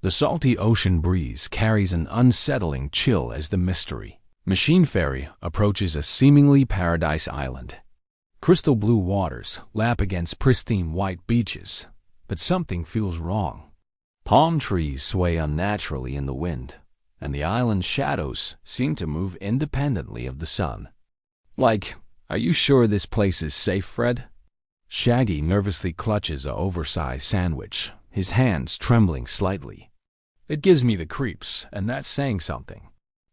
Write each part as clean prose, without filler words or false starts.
The salty ocean breeze carries an unsettling chill as the mystery machine ferry approaches a seemingly paradise island. Crystal blue waters lap against pristine white beaches, but something feels wrong. Palm trees sway unnaturally in the wind, and the island's shadows seem to move independently of the sun. Like, are you sure this place is safe, Fred? Shaggy nervously clutches an oversized sandwich, his hands trembling slightly. It gives me the creeps, and that's saying something.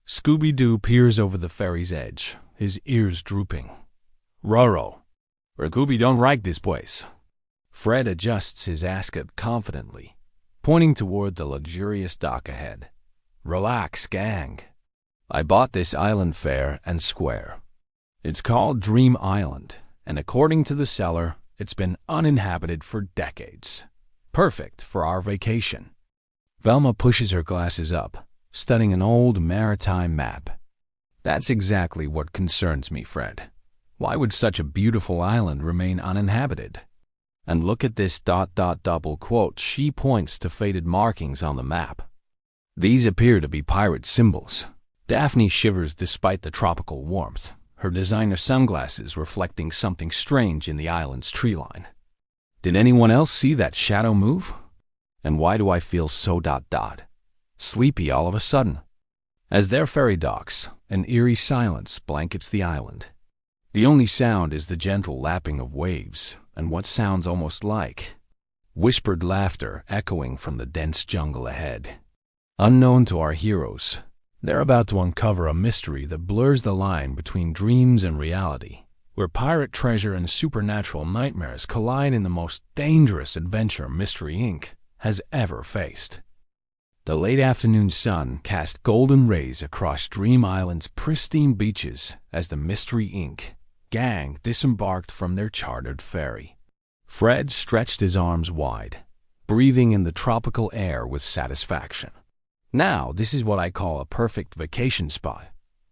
Scooby-Doo peers over the ferry's edge, his ears drooping. Roro, Scooby don't like this place. Fred adjusts his ascot confidently, pointing toward the luxurious dock ahead. Relax, gang. I bought this island fair and square. It's called Dream Island, and according to the seller, it's been uninhabited for decades. Perfect for our vacation. Velma pushes her glasses up, studying an old maritime map. That's exactly what concerns me, Fred. Why would such a beautiful island remain uninhabited? And look at this ... double quote. She points to faded markings on the map. These appear to be pirate symbols. Daphne shivers despite the tropical warmth, her designer sunglasses reflecting something strange in the island's treeline. Did anyone else see that shadow move? And why do I feel so ... sleepy all of a sudden? As their ferry docks, an eerie silence blankets the island. The only sound is the gentle lapping of waves and what sounds almost like whispered laughter echoing from the dense jungle ahead. Unknown to our heroes, they're about to uncover a mystery that blurs the line between dreams and reality, where pirate treasure and supernatural nightmares collide in the most dangerous adventure Mystery Inc. has ever faced. The late afternoon sun cast golden rays across Dream Island's pristine beaches as the Mystery Inc. gang disembarked from their chartered ferry. Fred stretched his arms wide, breathing in the tropical air with satisfaction. Now, this is what I call a perfect vacation spot,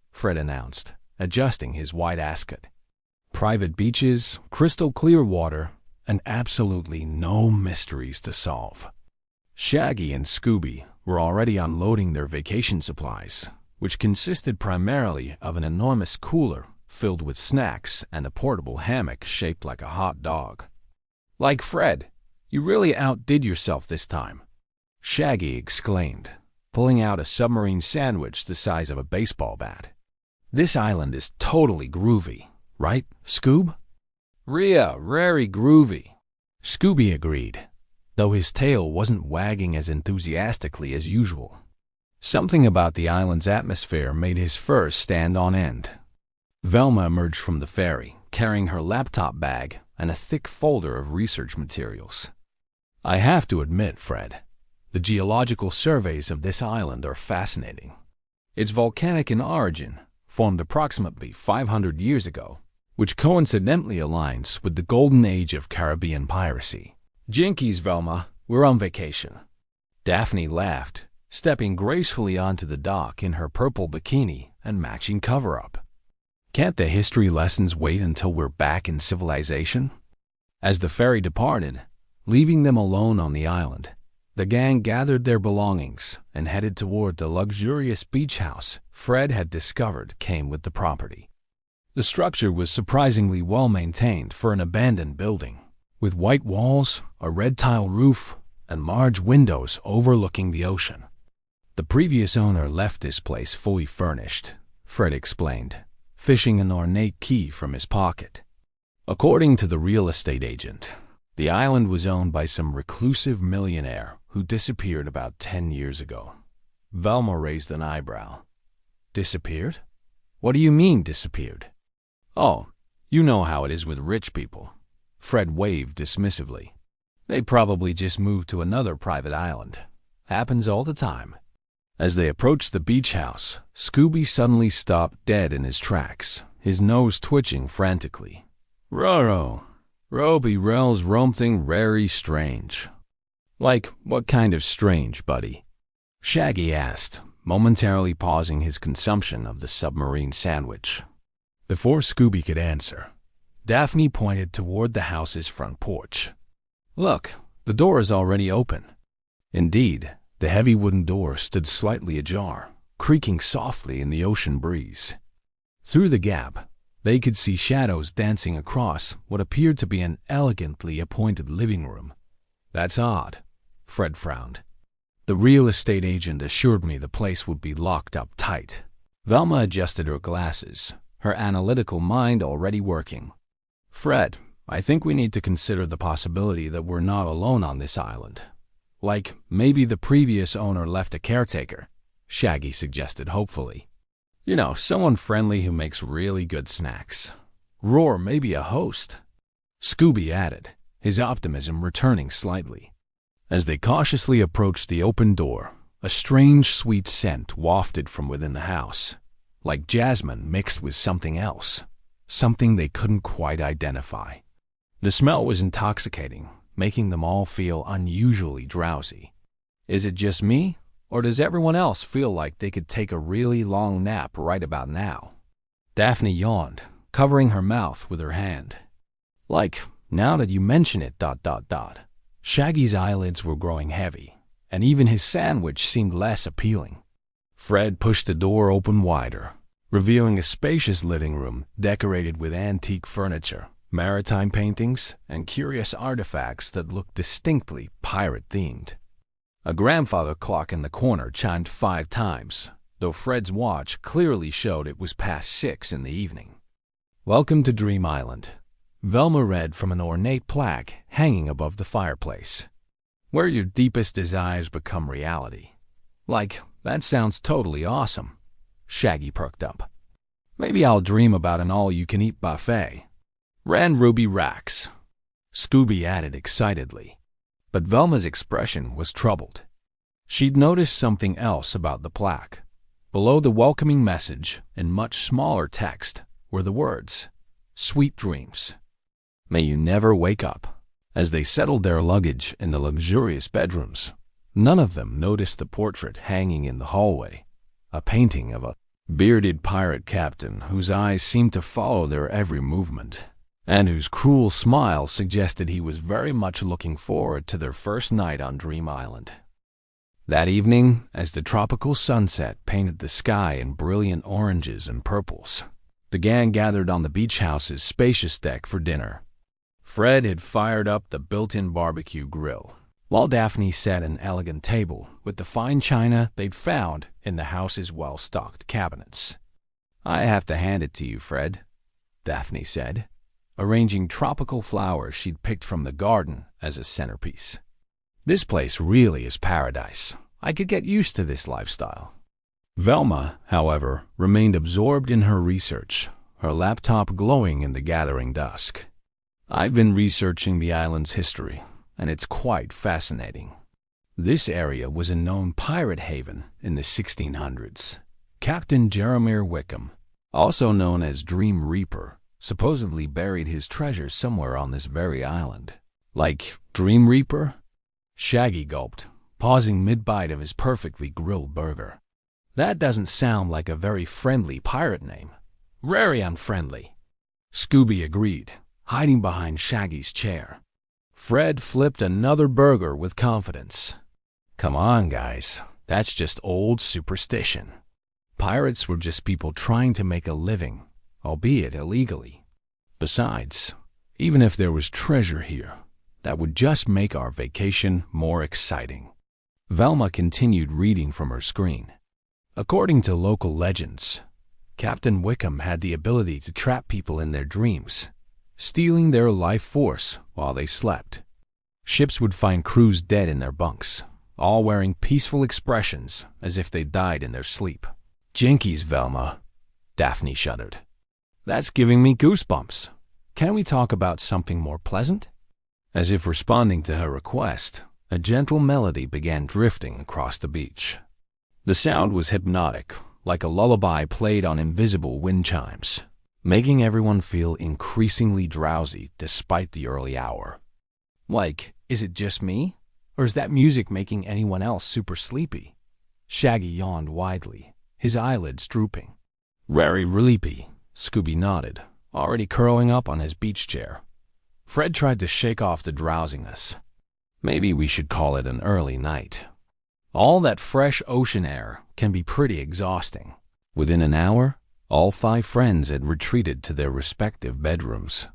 Fred announced, adjusting his white ascot. Private beaches, crystal clear water, and absolutely no mysteries to solve. Shaggy and Scooby were already unloading their vacation supplies, which consisted primarily of an enormous cooler filled with snacks and a portable hammock shaped like a hot dog. Like Fred, you really outdid yourself this time, Shaggy exclaimed, pulling out a submarine sandwich the size of a baseball bat. This island is totally groovy, right, Scoob? Very groovy, Scooby agreed, though his tail wasn't wagging as enthusiastically as usual. Something about the island's atmosphere made his fur stand on end. Velma emerged from the ferry, carrying her laptop bag and a thick folder of research materials. I have to admit, Fred, the geological surveys of this island are fascinating. It's volcanic in origin, formed approximately 500 years ago, which coincidentally aligns with the golden age of Caribbean piracy. Jinkies, Velma, we're on vacation. Daphne laughed, stepping gracefully onto the dock in her purple bikini and matching cover-up. Can't the history lessons wait until we're back in civilization? As the ferry departed, leaving them alone on the island, the gang gathered their belongings and headed toward the luxurious beach house Fred had discovered came with the property. The structure was surprisingly well maintained for an abandoned building, with white walls, a red tile roof, and large windows overlooking the ocean. The previous owner left this place fully furnished, Fred explained, fishing an ornate key from his pocket. According to the real estate agent, the island was owned by some reclusive millionaire who disappeared about 10 years ago. Velma raised an eyebrow. Disappeared? What do you mean, disappeared? Oh, you know how it is with rich people. Fred waved dismissively. They probably just moved to another private island. Happens all the time. As they approached the beach house, Scooby suddenly stopped dead in his tracks, his nose twitching frantically. Roro, Roby Rel's something very strange. Like, what kind of strange, buddy? Shaggy asked, momentarily pausing his consumption of the submarine sandwich. Before Scooby could answer, Daphne pointed toward the house's front porch. Look, the door is already open. Indeed, The heavy wooden door stood slightly ajar, creaking softly in the ocean breeze. Through the gap, they could see shadows dancing across what appeared to be an elegantly appointed living room. "That's odd," Fred frowned. "The real estate agent assured me the place would be locked up tight." Velma adjusted her glasses, her analytical mind already working. "Fred, I think we need to consider the possibility that we're not alone on this island. Like, maybe the previous owner left a caretaker," Shaggy suggested hopefully. "You know, someone friendly who makes really good snacks. Roar, maybe a host," Scooby added, his optimism returning slightly. As they cautiously approached the open door, a strange sweet scent wafted from within the house, like jasmine mixed with something else, something they couldn't quite identify. The smell was intoxicating, making them all feel unusually drowsy. "Is it just me, or does everyone else feel like they could take a really long nap right about now?" Daphne yawned, covering her mouth with her hand. "Like, now that you mention it, ... Shaggy's eyelids were growing heavy, and even his sandwich seemed less appealing. Fred pushed the door open wider, revealing a spacious living room decorated with antique furniture, maritime paintings, and curious artifacts that looked distinctly pirate-themed. A grandfather clock in the corner chimed 5 times, though Fred's watch clearly showed it was past 6 in the evening. "Welcome to Dream Island," Velma read from an ornate plaque hanging above the fireplace. "Where your deepest desires become reality." Like, that sounds totally awesome. Shaggy perked up. "Maybe I'll dream about an all-you-can-eat buffet." "Ran Ruby Racks," Scooby added excitedly. But Velma's expression was troubled. She'd noticed something else about the plaque. Below the welcoming message, in much smaller text, were the words, "Sweet dreams. May you never wake up." As they settled their luggage in the luxurious bedrooms, none of them noticed the portrait hanging in the hallway, a painting of a bearded pirate captain whose eyes seemed to follow their every movement, and whose cruel smile suggested he was very much looking forward to their first night on Dream Island. That evening, as the tropical sunset painted the sky in brilliant oranges and purples, the gang gathered on the beach house's spacious deck for dinner. Fred had fired up the built-in barbecue grill, while Daphne set an elegant table with the fine china they'd found in the house's well-stocked cabinets. "I have to hand it to you, Fred," Daphne said, arranging tropical flowers she'd picked from the garden as a centerpiece. "This place really is paradise. I could get used to this lifestyle." Velma, however, remained absorbed in her research, her laptop glowing in the gathering dusk. "I've been researching the island's history, and it's quite fascinating. This area was a known pirate haven in the 1600s. Captain Jeremiah Wickham, also known as Dream Reaper, supposedly buried his treasure somewhere on this very island." "Like Dream Reaper?" Shaggy gulped, pausing mid-bite of his perfectly grilled burger. "That doesn't sound like a very friendly pirate name." "Very unfriendly," Scooby agreed, hiding behind Shaggy's chair. Fred flipped another burger with confidence. "Come on, guys. That's just old superstition. Pirates were just people trying to make a living, albeit illegally. Besides, even if there was treasure here, that would just make our vacation more exciting." Velma continued reading from her screen. According to local legends, Captain Wickham had the ability to trap people in their dreams, stealing their life force while they slept. Ships would find crews dead in their bunks, all wearing peaceful expressions as if they died in their sleep. "Jinkies, Velma," Daphne shuddered. "That's giving me goosebumps. Can we talk about something more pleasant?" As if responding to her request, a gentle melody began drifting across the beach. The sound was hypnotic, like a lullaby played on invisible wind chimes, making everyone feel increasingly drowsy despite the early hour. Like, is it just me? Or is that music making anyone else super sleepy? Shaggy yawned widely, his eyelids drooping. "Very sleepy," Scooby nodded, already curling up on his beach chair. Fred tried to shake off the drowsiness. "Maybe we should call it an early night." All that fresh ocean air can be pretty exhausting. Within an hour, all 5 friends had retreated to their respective bedrooms.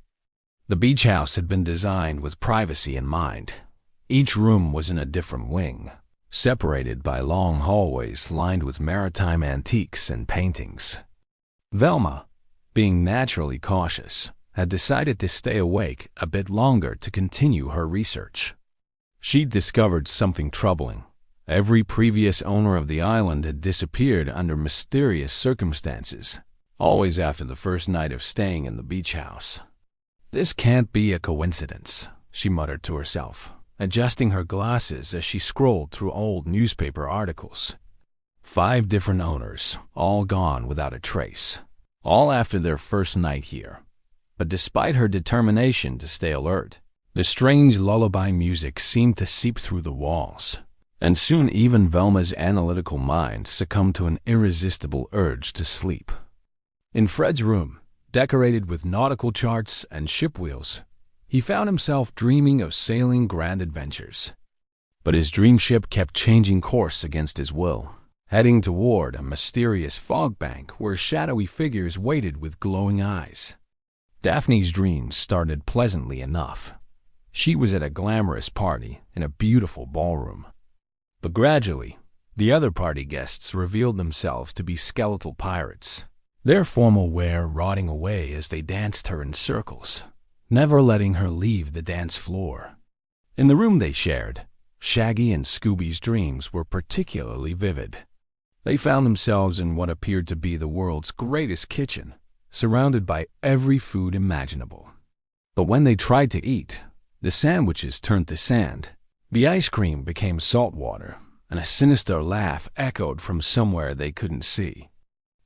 The beach house had been designed with privacy in mind. Each room was in a different wing, separated by long hallways lined with maritime antiques and paintings. Velma, being naturally cautious, had decided to stay awake a bit longer to continue her research. She'd discovered something troubling. Every previous owner of the island had disappeared under mysterious circumstances, always after the first night of staying in the beach house. This can't be a coincidence, she muttered to herself, adjusting her glasses as she scrolled through old newspaper articles. 5 different owners, all gone without a trace, all after their first night here. But despite her determination to stay alert, the strange lullaby music seemed to seep through the walls, and soon even Velma's analytical mind succumbed to an irresistible urge to sleep. In Fred's room, decorated with nautical charts and ship wheels, he found himself dreaming of sailing grand adventures. But his dream ship kept changing course against his will, heading toward a mysterious fog bank where shadowy figures waited with glowing eyes. Daphne's dreams started pleasantly enough. She was at a glamorous party in a beautiful ballroom. But gradually, the other party guests revealed themselves to be skeletal pirates, their formal wear rotting away as they danced her in circles, never letting her leave the dance floor. In the room they shared, Shaggy and Scooby's dreams were particularly vivid. They found themselves in what appeared to be the world's greatest kitchen, surrounded by every food imaginable. But when they tried to eat, the sandwiches turned to sand, the ice cream became salt water, and a sinister laugh echoed from somewhere they couldn't see.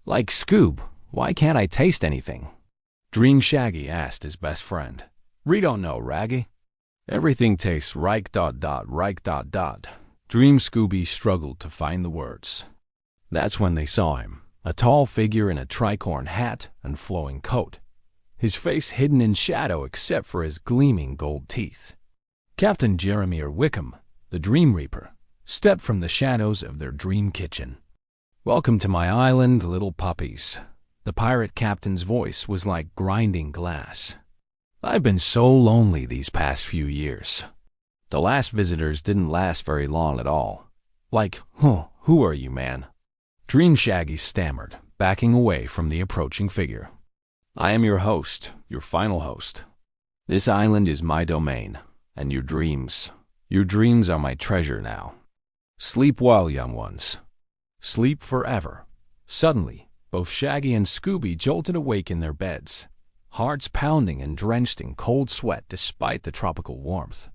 "Like Scoob, why can't I taste anything?" Dream Shaggy asked his best friend. "We don't know, Raggy." "Everything tastes right. Dream Scooby struggled to find the words. That's when they saw him, a tall figure in a tricorn hat and flowing coat, his face hidden in shadow except for his gleaming gold teeth. Captain Jeremy Wickham, the Dream Reaper, stepped from the shadows of their dream kitchen. "Welcome to my island, little puppies." The pirate captain's voice was like grinding glass. "I've been so lonely these past few years." The last visitors didn't last very long at all. Who are you, man?" Dream Shaggy stammered, backing away from the approaching figure. "I am your host, your final host. This island is my domain, and your dreams are my treasure now. Sleep well, young ones. Sleep forever." Suddenly, both Shaggy and Scooby jolted awake in their beds, hearts pounding and drenched in cold sweat despite the tropical warmth.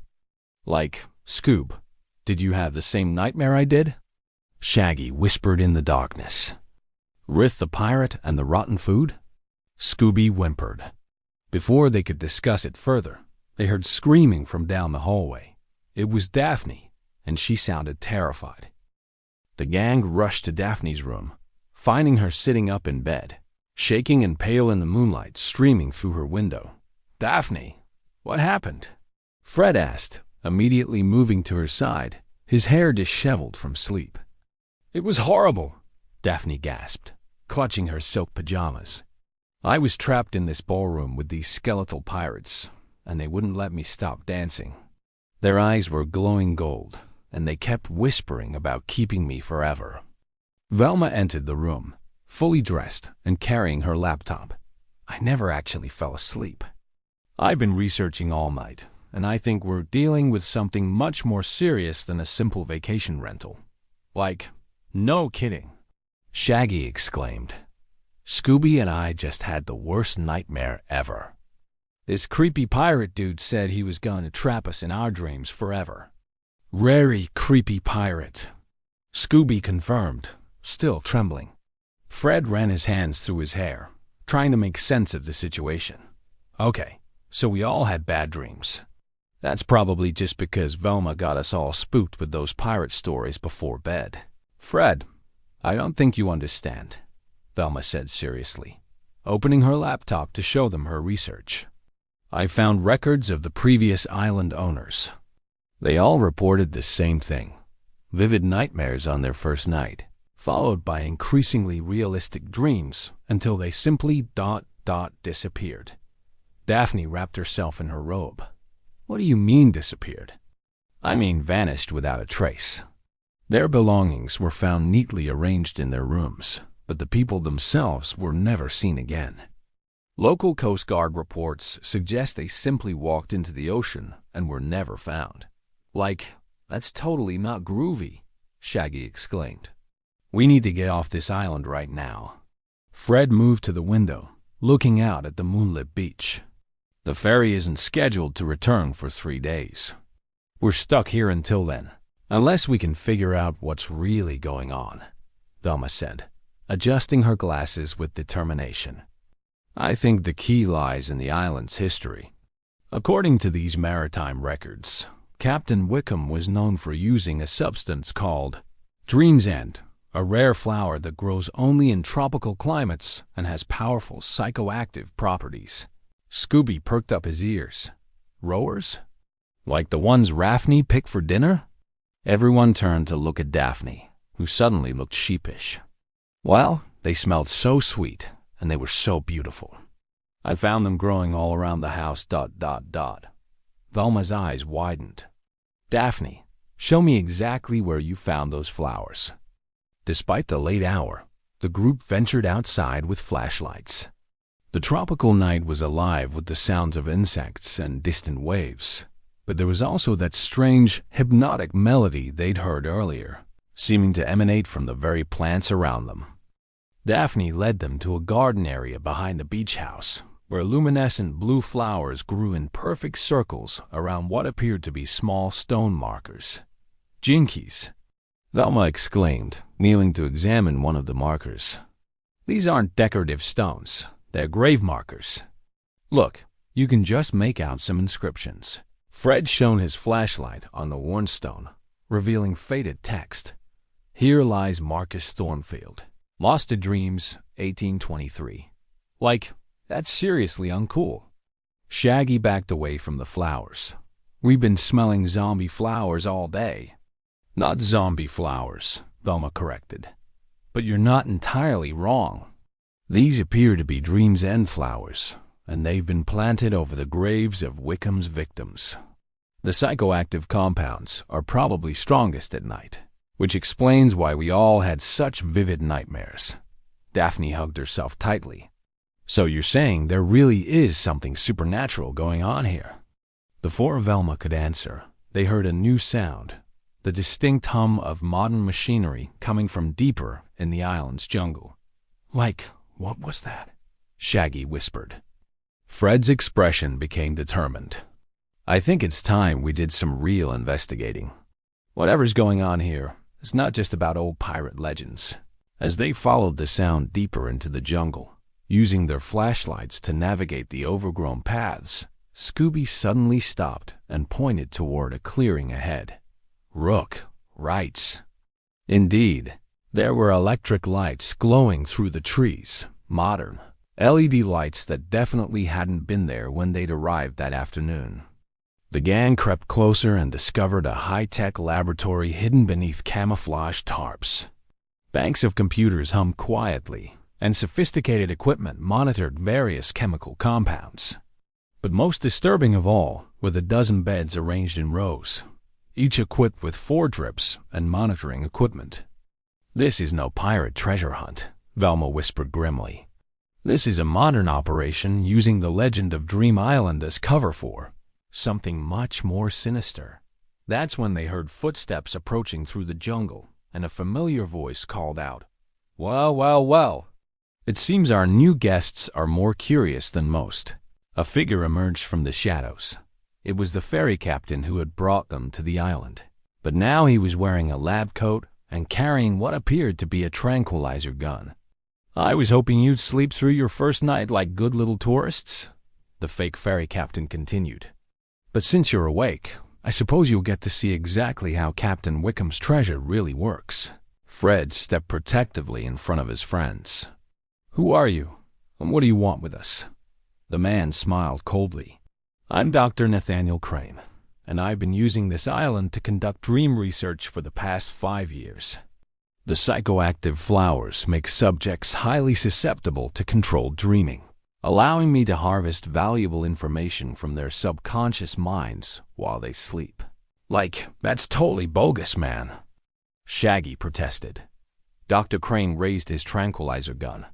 "Scoob, did you have the same nightmare I did?" Shaggy whispered in the darkness. "With the pirate and the rotten food?" Scooby whimpered. Before they could discuss it further, they heard screaming from down the hallway. It was Daphne, and she sounded terrified. The gang rushed to Daphne's room, finding her sitting up in bed, shaking and pale in the moonlight streaming through her window. "Daphne, what happened?" Fred asked, immediately moving to her side, his hair disheveled from sleep. "It was horrible," Daphne gasped, clutching her silk pajamas. "I was trapped in this ballroom with these skeletal pirates, and they wouldn't let me stop dancing. Their eyes were glowing gold, and they kept whispering about keeping me forever." Velma entered the room, fully dressed and carrying her laptop. "I never actually fell asleep. I've been researching all night, and I think we're dealing with something much more serious than a simple vacation rental." "No kidding," Shaggy exclaimed. "Scooby and I just had the worst nightmare ever. This creepy pirate dude said he was going to trap us in our dreams forever." "Very creepy pirate," Scooby confirmed, still trembling. Fred ran his hands through his hair, trying to make sense of the situation. "Okay, so we all had bad dreams. That's probably just because Velma got us all spooked with those pirate stories before bed." "Fred, I don't think you understand," Velma said seriously, opening her laptop to show them her research. "I found records of the previous island owners. They all reported the same thing. vivid nightmares on their first night, followed by increasingly realistic dreams until they simply disappeared. Daphne wrapped herself in her robe. What do you mean disappeared? I mean vanished without a trace. Their belongings were found neatly arranged in their rooms, but the people themselves were never seen again. Local Coast Guard reports suggest they simply walked into the ocean and were never found. Like, that's totally not groovy, Shaggy exclaimed. We need to get off this island right now. Fred moved to the window, looking out at the moonlit beach. The ferry isn't scheduled to return for 3 days. We're stuck here until then, unless we can figure out what's really going on, Velma said, adjusting her glasses with determination. I think the key lies in the island's history. According to these maritime records, Captain Wickham was known for using a substance called Dream's End, a rare flower that grows only in tropical climates and has powerful psychoactive properties. Scooby perked up his ears. Rowers? Like the ones Raffney picked for dinner? Everyone turned to look at Daphne, who suddenly looked sheepish. Well, they smelled so sweet, and they were so beautiful. I found them growing all around the house, Velma's eyes widened. Daphne, show me exactly where you found those flowers. Despite the late hour, the group ventured outside with flashlights. The tropical night was alive with the sounds of insects and distant waves, but there was also that strange, hypnotic melody they'd heard earlier, seeming to emanate from the very plants around them. Daphne led them to a garden area behind the beach house, where luminescent blue flowers grew in perfect circles around what appeared to be small stone markers. Jinkies! Velma exclaimed, kneeling to examine one of the markers. These aren't decorative stones. They're grave markers. Look, you can just make out some inscriptions. Fred shone his flashlight on the worn stone, revealing faded text. Here lies Marcus Thornfield. Lost to Dreams, 1823. Like, that's seriously uncool. Shaggy backed away from the flowers. We've been smelling zombie flowers all day. Not zombie flowers, Velma corrected. But you're not entirely wrong. These appear to be Dream's End flowers, and they've been planted over the graves of Wickham's victims. The psychoactive compounds are probably strongest at night, which explains why we all had such vivid nightmares. Daphne hugged herself tightly. So you're saying there really is something supernatural going on here? Before Velma could answer, they heard a new sound, the distinct hum of modern machinery coming from deeper in the island's jungle. Like, what was that? Shaggy whispered. Fred's expression became determined. I think it's time we did some real investigating. Whatever's going on here is not just about old pirate legends. As they followed the sound deeper into the jungle, using their flashlights to navigate the overgrown paths, Scooby suddenly stopped and pointed toward a clearing ahead. Rook writes. Indeed, there were electric lights glowing through the trees, modern LED lights that definitely hadn't been there when they'd arrived that afternoon. The gang crept closer and discovered a high-tech laboratory hidden beneath camouflage tarps. Banks of computers hummed quietly, and sophisticated equipment monitored various chemical compounds. But most disturbing of all were the dozen beds arranged in rows, each equipped with 4 drips and monitoring equipment. This is no pirate treasure hunt, Velma whispered grimly. This is a modern operation using the legend of Dream Island as cover for something much more sinister. That's when they heard footsteps approaching through the jungle, and a familiar voice called out, Well, well, well. It seems our new guests are more curious than most. A figure emerged from the shadows. It was the ferry captain who had brought them to the island. But now he was wearing a lab coat and carrying what appeared to be a tranquilizer gun. I was hoping you'd sleep through your first night like good little tourists, the fake ferry captain continued. But since you're awake, I suppose you'll get to see exactly how Captain Wickham's treasure really works. Fred stepped protectively in front of his friends. Who are you, and what do you want with us? The man smiled coldly. I'm Dr. Nathaniel Crane, and I've been using this island to conduct dream research for the past 5 years. The psychoactive flowers make subjects highly susceptible to controlled dreaming, allowing me to harvest valuable information from their subconscious minds while they sleep. Like, that's totally bogus, man. Shaggy protested. Dr. Crane raised his tranquilizer gun.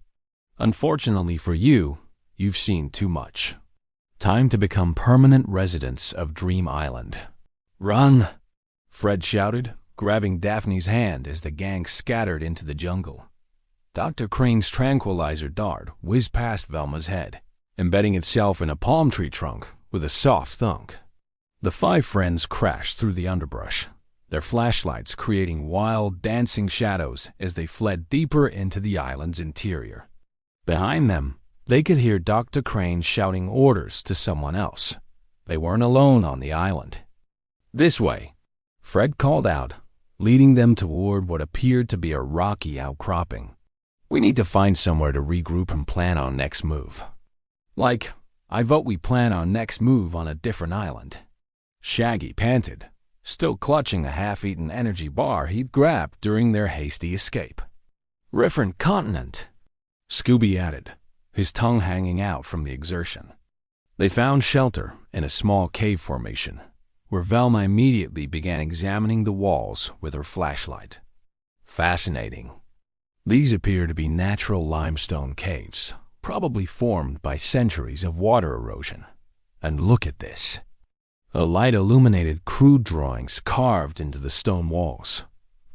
Unfortunately for you, you've seen too much. Time to become permanent residents of Dream Island. Run! Fred shouted, grabbing Daphne's hand as the gang scattered into the jungle. Dr. Crane's tranquilizer dart whizzed past Velma's head, embedding itself in a palm tree trunk with a soft thunk. The 5 friends crashed through the underbrush, their flashlights creating wild, dancing shadows as they fled deeper into the island's interior. Behind them, they could hear Dr. Crane shouting orders to someone else. They weren't alone on the island. This way, Fred called out, leading them toward what appeared to be a rocky outcropping. We need to find somewhere to regroup and plan our next move. Like, I vote we plan our next move on a different island. Shaggy panted, still clutching a half-eaten energy bar he'd grabbed during their hasty escape. Different continent, Scooby added, his tongue hanging out from the exertion. They found shelter in a small cave formation, where Velma immediately began examining the walls with her flashlight. Fascinating. These appear to be natural limestone caves, probably formed by centuries of water erosion. And look at this. A light illuminated crude drawings carved into the stone walls.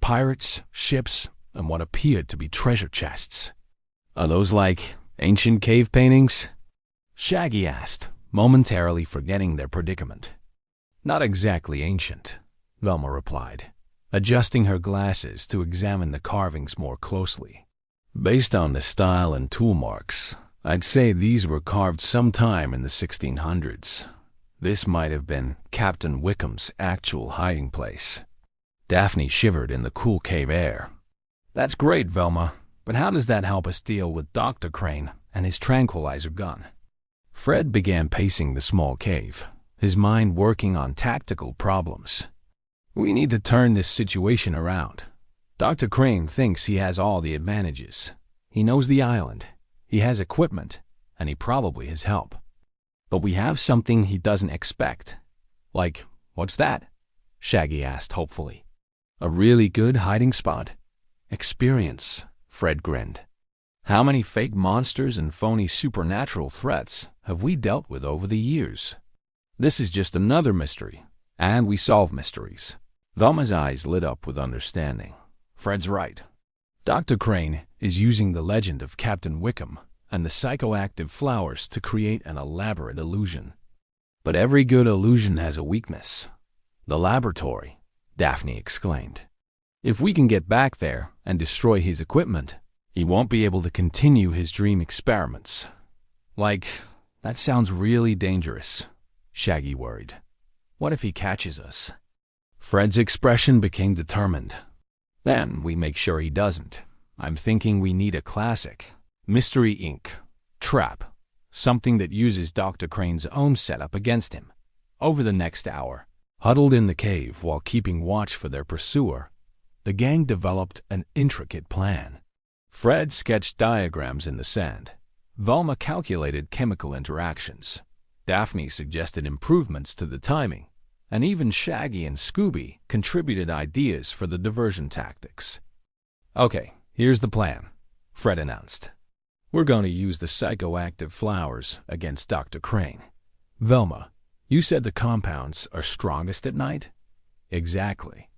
Pirates, ships, and what appeared to be treasure chests. Are those like ancient cave paintings? Shaggy asked, momentarily forgetting their predicament. Not exactly ancient, Velma replied, adjusting her glasses to examine the carvings more closely. Based on the style and tool marks, I'd say these were carved sometime in the 1600s. This might have been Captain Wickham's actual hiding place. Daphne shivered in the cool cave air. That's great, Velma, but how does that help us deal with Dr. Crane and his tranquilizer gun? Fred began pacing the small cave, his mind working on tactical problems. We need to turn this situation around. Dr. Crane thinks he has all the advantages. He knows the island, he has equipment, and he probably has help. But we have something he doesn't expect. Like, what's that? Shaggy asked hopefully. A really good hiding spot? Experience, Fred grinned. How many fake monsters and phony supernatural threats have we dealt with over the years? This is just another mystery, and we solve mysteries. Velma's eyes lit up with understanding. Fred's right. Dr. Crane is using the legend of Captain Wickham and the psychoactive flowers to create an elaborate illusion. But every good illusion has a weakness. The laboratory, Daphne exclaimed. If we can get back there and destroy his equipment, he won't be able to continue his dream experiments. Like, that sounds really dangerous, Shaggy worried. What if he catches us? Fred's expression became determined. Then we make sure he doesn't. I'm thinking we need a classic, Mystery Inc. trap, something that uses Dr. Crane's own setup against him. Over the next hour, huddled in the cave while keeping watch for their pursuer, the gang developed an intricate plan. Fred sketched diagrams in the sand. Velma calculated chemical interactions. Daphne suggested improvements to the timing, and even Shaggy and Scooby contributed ideas for the diversion tactics. Okay, here's the plan, Fred announced. We're going to use the psychoactive flowers against Dr. Crane. Velma, you said the compounds are strongest at night? Exactly.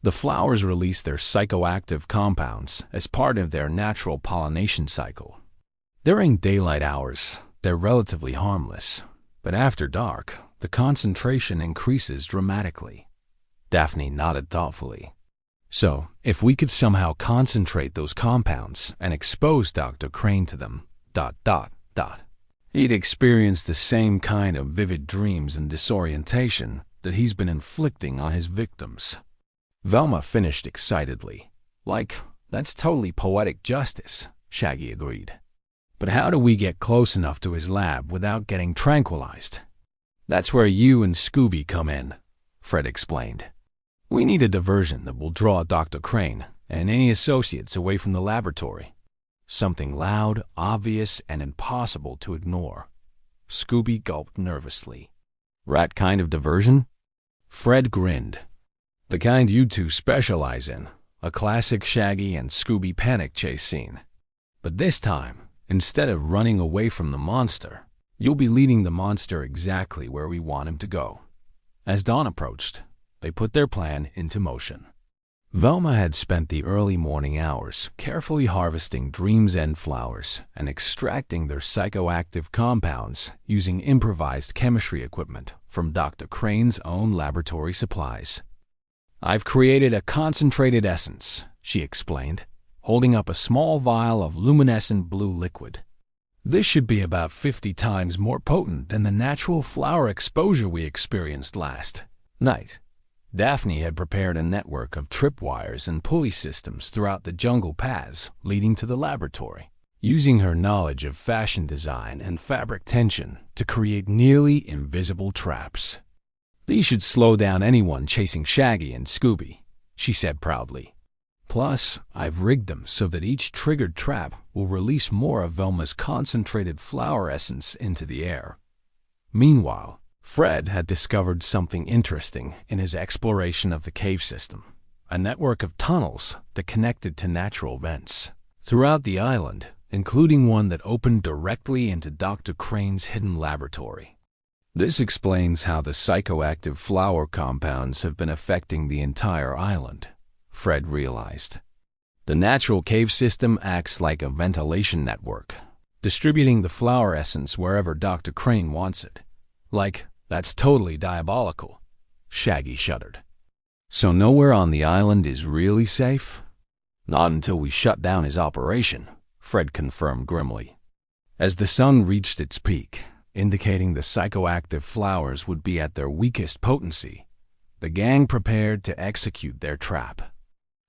The flowers release their psychoactive compounds as part of their natural pollination cycle. During daylight hours, they're relatively harmless, but after dark, the concentration increases dramatically. Daphne nodded thoughtfully. So, if we could somehow concentrate those compounds and expose Dr. Crane to them, he'd experience the same kind of vivid dreams and disorientation that he's been inflicting on his victims. Velma finished excitedly. Like, that's totally poetic justice, Shaggy agreed. But how do we get close enough to his lab without getting tranquilized? That's where you and Scooby come in, Fred explained. "We need a diversion that will draw Dr. Crane and any associates away from the laboratory. Something loud, obvious, and impossible to ignore." Scooby gulped nervously. "Rat kind of diversion?" Fred grinned. "The kind you two specialize in. A classic Shaggy and Scooby panic chase scene. But this time, instead of running away from the monster, you'll be leading the monster exactly where we want him to go." As dawn approached, they put their plan into motion. Velma had spent the early morning hours carefully harvesting Dream's End flowers and extracting their psychoactive compounds using improvised chemistry equipment from Dr. Crane's own laboratory supplies. "I've created a concentrated essence," she explained, holding up a small vial of luminescent blue liquid. "This should be about 50 times more potent than the natural flower exposure we experienced last night." Daphne had prepared a network of tripwires and pulley systems throughout the jungle paths leading to the laboratory, using her knowledge of fashion design and fabric tension to create nearly invisible traps. "These should slow down anyone chasing Shaggy and Scooby," she said proudly. "Plus, I've rigged them so that each triggered trap will release more of Velma's concentrated flower essence into the air." Meanwhile, Fred had discovered something interesting in his exploration of the cave system, a network of tunnels that connected to natural vents throughout the island, including one that opened directly into Dr. Crane's hidden laboratory. This explains how the psychoactive flower compounds have been affecting the entire island, Fred realized. The natural cave system acts like a ventilation network, distributing the flower essence wherever Dr. Crane wants it. That's totally diabolical," Shaggy shuddered. "So nowhere on the island is really safe?" "Not until we shut down his operation," Fred confirmed grimly. As the sun reached its peak, indicating the psychoactive flowers would be at their weakest potency, the gang prepared to execute their trap.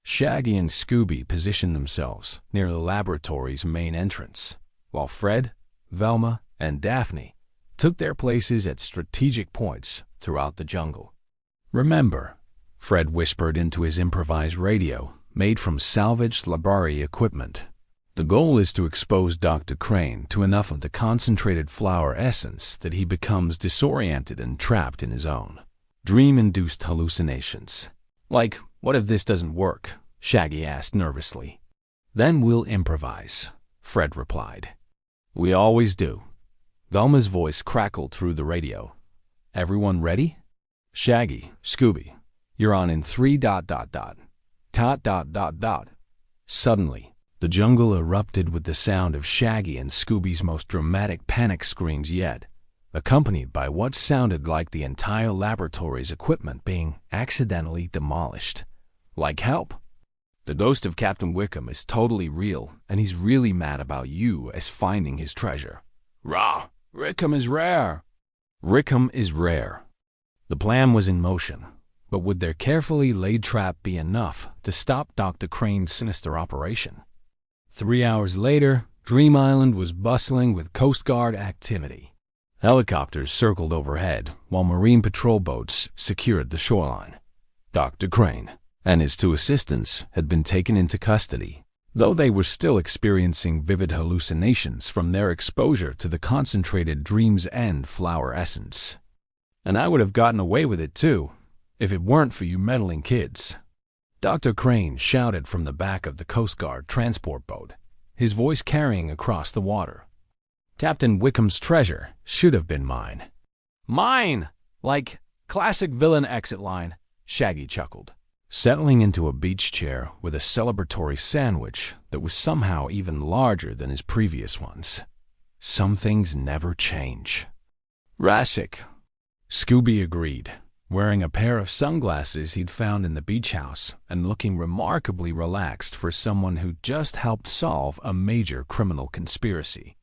Shaggy and Scooby positioned themselves near the laboratory's main entrance, while Fred, Velma, and Daphne took their places at strategic points throughout the jungle. "Remember," Fred whispered into his improvised radio, made from salvaged library equipment, "the goal is to expose Dr. Crane to enough of the concentrated flower essence that he becomes disoriented and trapped in his own dream-induced hallucinations." "What if this doesn't work?" Shaggy asked nervously. "Then we'll improvise," Fred replied. "We always do." Velma's voice crackled through the radio. "Everyone ready? Shaggy, Scooby, you're on in 3 ... Suddenly, the jungle erupted with the sound of Shaggy and Scooby's most dramatic panic screams yet, accompanied by what sounded like the entire laboratory's equipment being accidentally demolished. "Help! The ghost of Captain Wickham is totally real, and he's really mad about you as finding his treasure. Rah! Rickham is rare!" Rickham is rare. The plan was in motion, but would their carefully laid trap be enough to stop Dr. Crane's sinister operation? 3 hours later, Dream Island was bustling with Coast Guard activity. Helicopters circled overhead, while Marine patrol boats secured the shoreline. Dr. Crane and his 2 assistants had been taken into custody, though they were still experiencing vivid hallucinations from their exposure to the concentrated Dream's End flower essence. "And I would have gotten away with it too, if it weren't for you meddling kids," Dr. Crane shouted from the back of the Coast Guard transport boat, his voice carrying across the water. "Captain Wickham's treasure should have been mine." "Mine! Classic villain exit line," Shaggy chuckled, settling into a beach chair with a celebratory sandwich that was somehow even larger than his previous ones. Some things never change. "Rassic," Scooby agreed, wearing a pair of sunglasses he'd found in the beach house and looking remarkably relaxed for someone who just helped solve a major criminal conspiracy.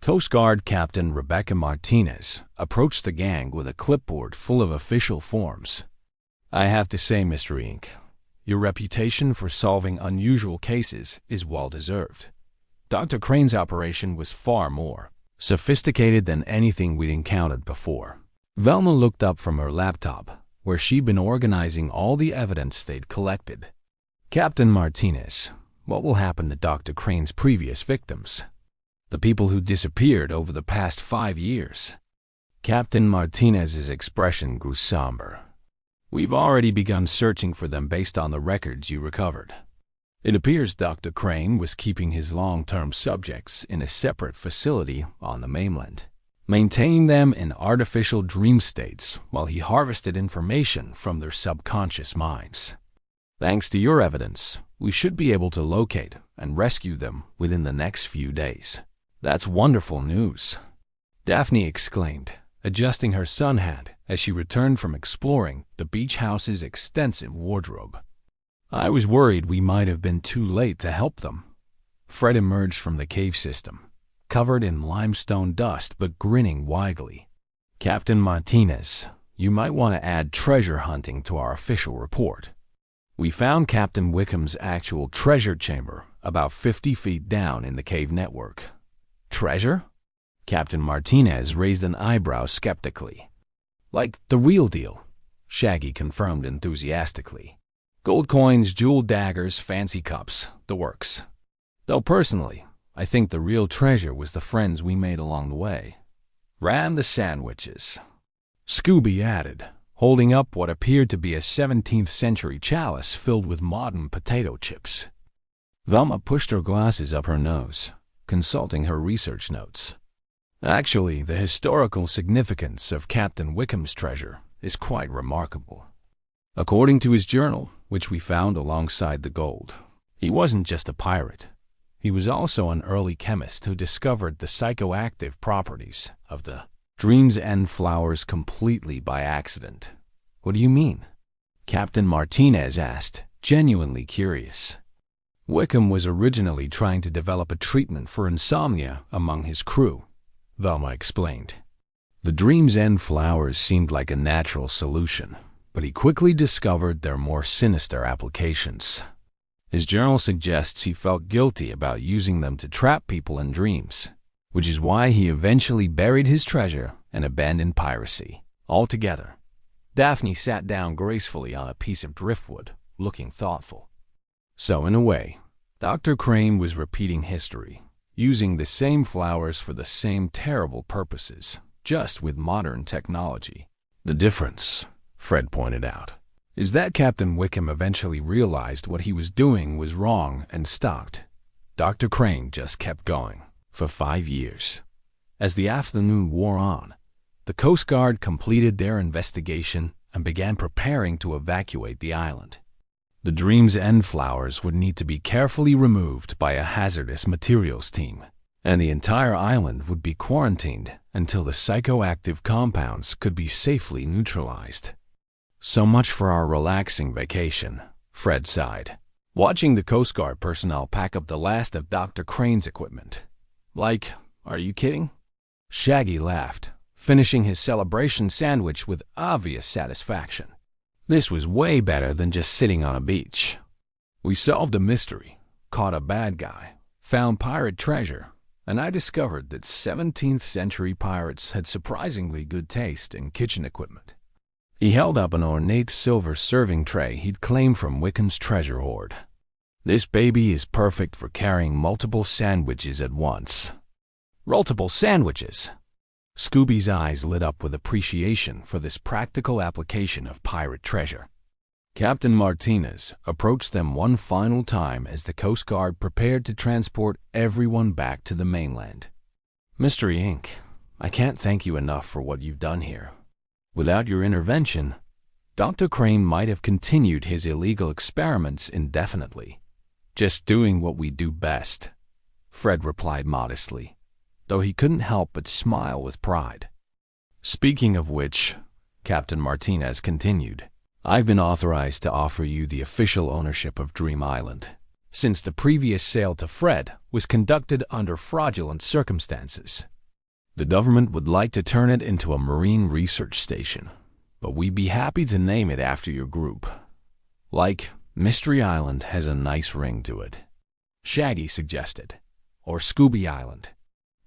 Coast Guard Captain Rebecca Martinez approached the gang with a clipboard full of official forms. "I have to say, Mr. Inc., your reputation for solving unusual cases is well-deserved. Dr. Crane's operation was far more sophisticated than anything we'd encountered before." Velma looked up from her laptop, where she'd been organizing all the evidence they'd collected. Captain Martinez, what will happen to Dr. Crane's previous victims? The people who disappeared over the past 5 years? Captain Martinez's expression grew somber. We've already begun searching for them based on the records you recovered. It appears Dr. Crane was keeping his long-term subjects in a separate facility on the mainland, maintaining them in artificial dream states while he harvested information from their subconscious minds. Thanks to your evidence, we should be able to locate and rescue them within the next few days. That's wonderful news, Daphne exclaimed, adjusting her sun hat as she returned from exploring the beach house's extensive wardrobe. I was worried we might have been too late to help them. Fred emerged from the cave system, covered in limestone dust but grinning widely. Captain Martinez, you might want to add treasure hunting to our official report. We found Captain Wickham's actual treasure chamber about 50 feet down in the cave network. Treasure? Captain Martinez raised an eyebrow skeptically. Like the real deal, Shaggy confirmed enthusiastically. Gold coins, jeweled daggers, fancy cups, the works. Though personally, I think the real treasure was the friends we made along the way. Ran the sandwiches, Scooby added, holding up what appeared to be a 17th century chalice filled with modern potato chips. Velma pushed her glasses up her nose, consulting her research notes. Actually, the historical significance of Captain Wickham's treasure is quite remarkable. According to his journal, which we found alongside the gold, he wasn't just a pirate. He was also an early chemist who discovered the psychoactive properties of the Dream's End flowers completely by accident. What do you mean? Captain Martinez asked, genuinely curious. Wickham was originally trying to develop a treatment for insomnia among his crew, Velma explained. The Dream's End flowers seemed like a natural solution, but he quickly discovered their more sinister applications. His journal suggests he felt guilty about using them to trap people in dreams, which is why he eventually buried his treasure and abandoned piracy altogether. Daphne sat down gracefully on a piece of driftwood, looking thoughtful. So in a way, Dr. Crane was repeating history, using the same flowers for the same terrible purposes, just with modern technology. The difference, Fred pointed out, is that Captain Wickham eventually realized what he was doing was wrong and stopped. Dr. Crane just kept going for 5 years. As the afternoon wore on, the Coast Guard completed their investigation and began preparing to evacuate the island. The Dream's End flowers would need to be carefully removed by a hazardous materials team, and the entire island would be quarantined until the psychoactive compounds could be safely neutralized. So much for our relaxing vacation, Fred sighed, watching the Coast Guard personnel pack up the last of Dr. Crane's equipment. Like, are you kidding? Shaggy laughed, finishing his celebration sandwich with obvious satisfaction. This was way better than just sitting on a beach. We solved a mystery, caught a bad guy, found pirate treasure, and I discovered that 17th century pirates had surprisingly good taste in kitchen equipment. He held up an ornate silver serving tray he'd claimed from Wickham's treasure hoard. This baby is perfect for carrying multiple sandwiches at once. Multiple sandwiches! Scooby's eyes lit up with appreciation for this practical application of pirate treasure. Captain Martinez approached them one final time as the Coast Guard prepared to transport everyone back to the mainland. Mystery Inc., I can't thank you enough for what you've done here. Without your intervention, Dr. Crane might have continued his illegal experiments indefinitely. Just doing what we do best, Fred replied modestly, though he couldn't help but smile with pride. Speaking of which, Captain Martinez continued, I've been authorized to offer you the official ownership of Dream Island, since the previous sale to Fred was conducted under fraudulent circumstances. The government would like to turn it into a marine research station, but we'd be happy to name it after your group. Like, Mystery Island has a nice ring to it, Shaggy suggested, or Scooby Island.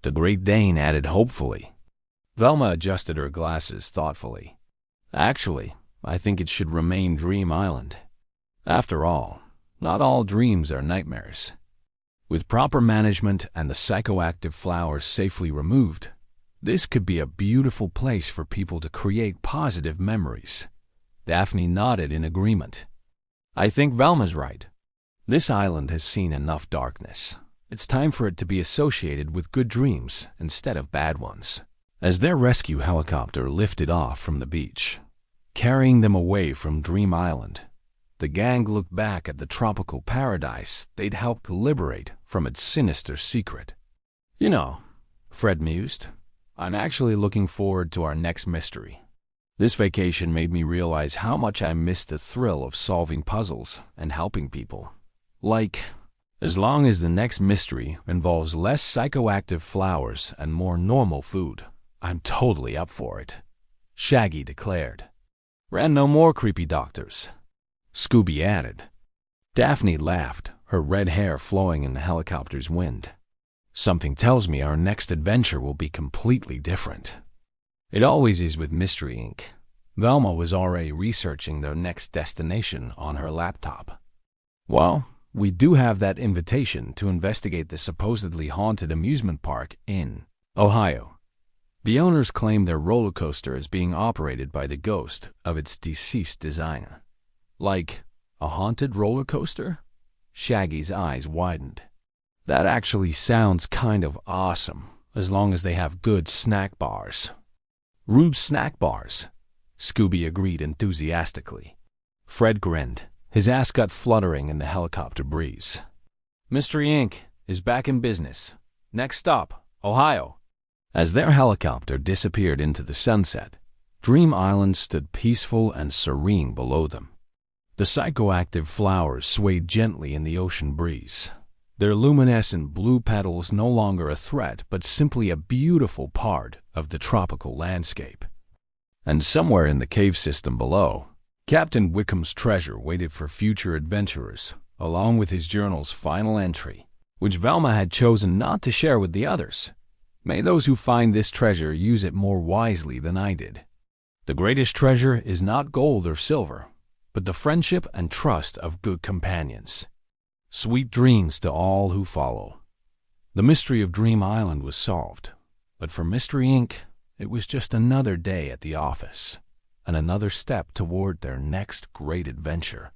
The Great Dane added hopefully. Velma adjusted her glasses thoughtfully. Actually, I think it should remain Dream Island. After all, not all dreams are nightmares. With proper management and the psychoactive flowers safely removed, this could be a beautiful place for people to create positive memories. Daphne nodded in agreement. I think Velma's right. This island has seen enough darkness. It's time for it to be associated with good dreams instead of bad ones. As their rescue helicopter lifted off from the beach, carrying them away from Dream Island, the gang looked back at the tropical paradise they'd helped liberate from its sinister secret. You know, Fred mused, I'm actually looking forward to our next mystery. This vacation made me realize how much I missed the thrill of solving puzzles and helping people. As long as the next mystery involves less psychoactive flowers and more normal food, I'm totally up for it, Shaggy declared. And no more creepy doctors, Scooby added. Daphne laughed, her red hair flowing in the helicopter's wind. Something tells me our next adventure will be completely different. It always is with Mystery Inc. Velma was already researching their next destination on her laptop. Well, we do have that invitation to investigate the supposedly haunted amusement park in Ohio. The owners claim their roller coaster is being operated by the ghost of its deceased designer. Like a haunted roller coaster? Shaggy's eyes widened. That actually sounds kind of awesome, as long as they have good snack bars. Rube's snack bars, Scooby agreed enthusiastically. Fred grinned, his ascot fluttering in the helicopter breeze. Mystery Inc. is back in business. Next stop, Ohio. As their helicopter disappeared into the sunset, Dream Island stood peaceful and serene below them. The psychoactive flowers swayed gently in the ocean breeze, their luminescent blue petals no longer a threat but simply a beautiful part of the tropical landscape. And somewhere in the cave system below, Captain Wickham's treasure waited for future adventurers, along with his journal's final entry, which Velma had chosen not to share with the others. May those who find this treasure use it more wisely than I did. The greatest treasure is not gold or silver, but the friendship and trust of good companions. Sweet dreams to all who follow. The mystery of Dream Island was solved, but for Mystery Inc., it was just another day at the office and another step toward their next great adventure.